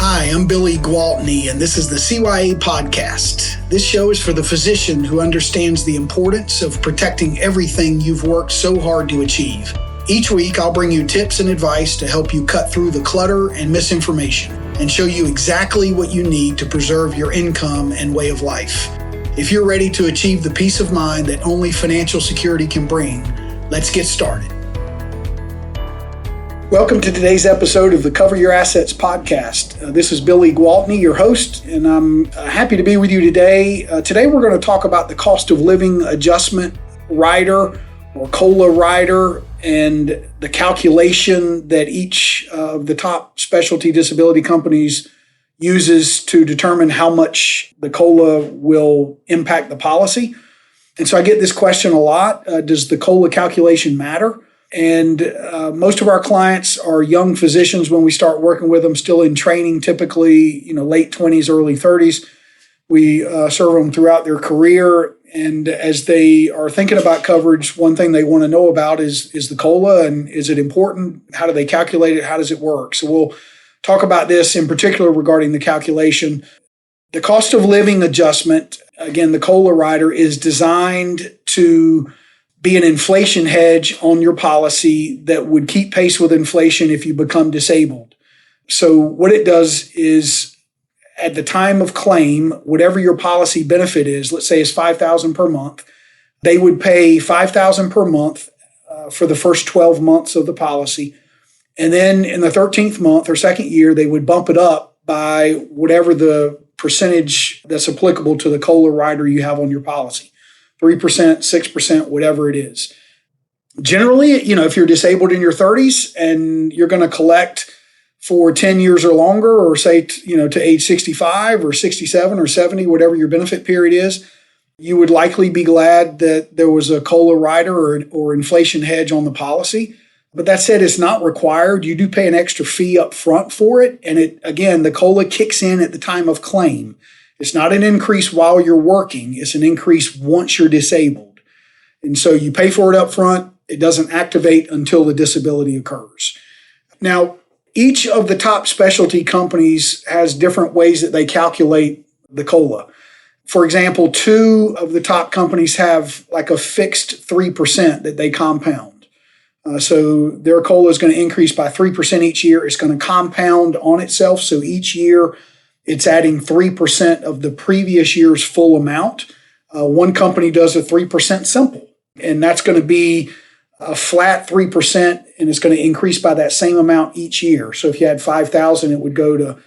Hi, I'm Billy Gwaltney, and this is the CYA Podcast. This show is for the physician who understands the importance of protecting everything you've worked so hard to achieve. Each week, I'll bring you tips and advice to help you cut through the clutter and misinformation and show you exactly what you need to preserve your income and way of life. If you're ready to achieve the peace of mind that only financial security can bring, let's get started. Welcome to today's episode of the Cover Your Assets podcast. This is Billy Gwaltney, your host, and I'm happy to be with you today. Today we're going to talk about the cost of living adjustment rider or COLA rider and the calculation that each of the top specialty disability companies uses to determine how much the COLA will impact the policy. And so I get this question a lot. Does the COLA calculation matter? And most of our clients are young physicians when we start working with them, still in training, typically, late 20s, early 30s. We serve them throughout their career. And as they are thinking about coverage, one thing they want to know about is the COLA, and is it important? How do they calculate it? How does it work? So we'll talk about this in particular regarding the calculation. The cost of living adjustment, again, the COLA rider, is designed to be an inflation hedge on your policy that would keep pace with inflation if you become disabled. So what it does is, at the time of claim, whatever your policy benefit is, let's say it's $5,000 per month, they would pay $5,000 per month for the first 12 months of the policy. And then in the 13th month or second year, they would bump it up by whatever the percentage that's applicable to the COLA rider you have on your policy. 3%, 6%, whatever it is. Generally, if you're disabled in your 30s and you're going to collect for 10 years or longer, or say, to age 65 or 67 or 70, whatever your benefit period is, you would likely be glad that there was a COLA rider or inflation hedge on the policy. But that said, it's not required. You do pay an extra fee up front for it. And the COLA kicks in at the time of claim. It's not an increase while you're working. It's an increase once you're disabled. And so you pay for it up front. It doesn't activate until the disability occurs. Now, each of the top specialty companies has different ways that they calculate the COLA. For example, two of the top companies have like a fixed 3% that they compound. So their COLA is going to increase by 3% each year. It's going to compound on itself. So each year, it's adding 3% of the previous year's full amount. One company does a 3% simple, and that's going to be a flat 3%, and it's going to increase by that same amount each year. So if you had $5,000, it would go to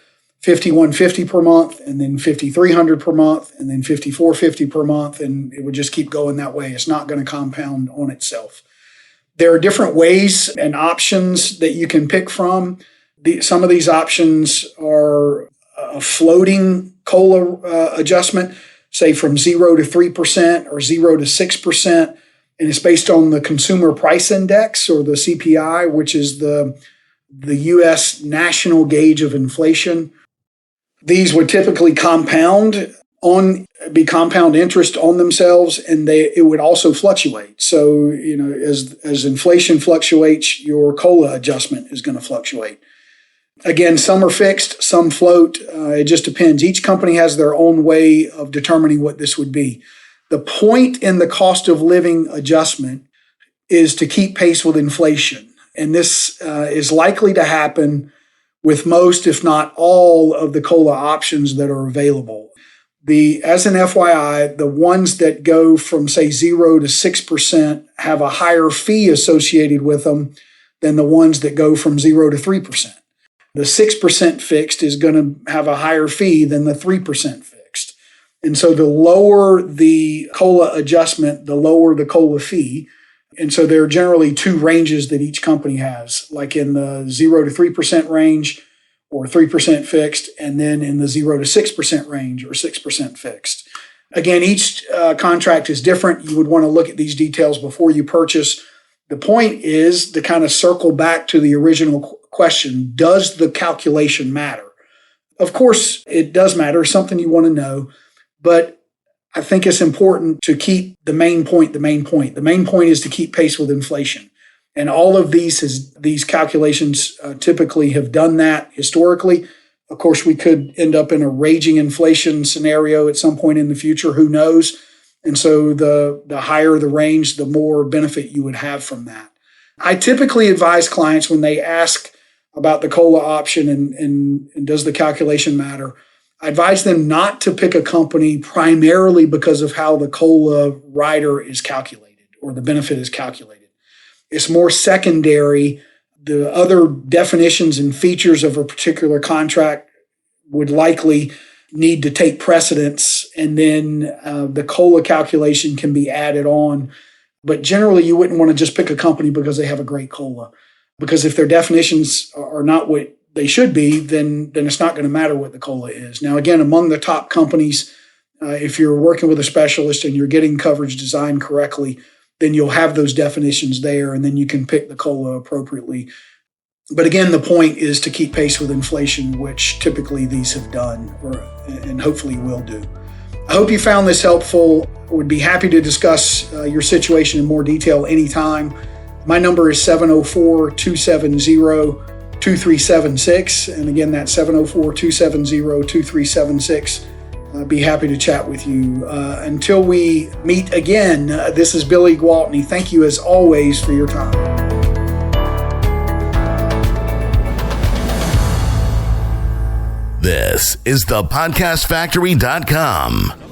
$5,150 per month, and then $5,300 per month, and then $5,450 per month, and it would just keep going that way. It's not going to compound on itself. There are different ways and options that you can pick from. Some of these options are a floating COLA adjustment, say from 0 to 3% or 0 to 6%, and it's based on the Consumer Price Index, or the CPI, which is the U.S. national gauge of inflation. These would typically compound interest on themselves, and it would also fluctuate. So, as inflation fluctuates, your COLA adjustment is going to fluctuate. Again, some are fixed, some float. It just depends. Each company has their own way of determining what this would be. The point in the cost of living adjustment is to keep pace with inflation. And this is likely to happen with most, if not all, of the COLA options that are available. As an FYI, the ones that go from, say, 0 to 6% have a higher fee associated with them than the ones that go from 0 to 3%. The 6% fixed is going to have a higher fee than the 3% fixed. And so the lower the COLA adjustment, the lower the COLA fee. And so there are generally two ranges that each company has, like in the 0 to 3% range or 3% fixed, and then in the 0 to 6% range or 6% fixed. Again, each contract is different. You would want to look at these details before you purchase. The point is to kind of circle back to the original question, does the calculation matter? Of course, it does matter, something you want to know, but I think it's important to keep the main point the main point. The main point is to keep pace with inflation. And all of these calculations typically have done that historically. Of course, we could end up in a raging inflation scenario at some point in the future. Who knows? And so the higher the range, the more benefit you would have from that. I typically advise clients when they ask about the COLA option and does the calculation matter, I advise them not to pick a company primarily because of how the COLA rider is calculated or the benefit is calculated. It's more secondary. The other definitions and features of a particular contract would likely need to take precedence, and then the COLA calculation can be added on. But generally, you wouldn't want to just pick a company because they have a great COLA, because if their definitions are not what they should be, then it's not going to matter what the COLA is. Now, again, among the top companies, if you're working with a specialist and you're getting coverage designed correctly, then you'll have those definitions there, and then you can pick the COLA appropriately. But again, the point is to keep pace with inflation, which typically these have done, and hopefully will do. I hope you found this helpful. I would be happy to discuss your situation in more detail anytime. My number is 704-270-2376. And again, that's 704-270-2376. I'd be happy to chat with you. Until we meet again, this is Billy Gwaltney. Thank you as always for your time. This is thepodcastfactory.com.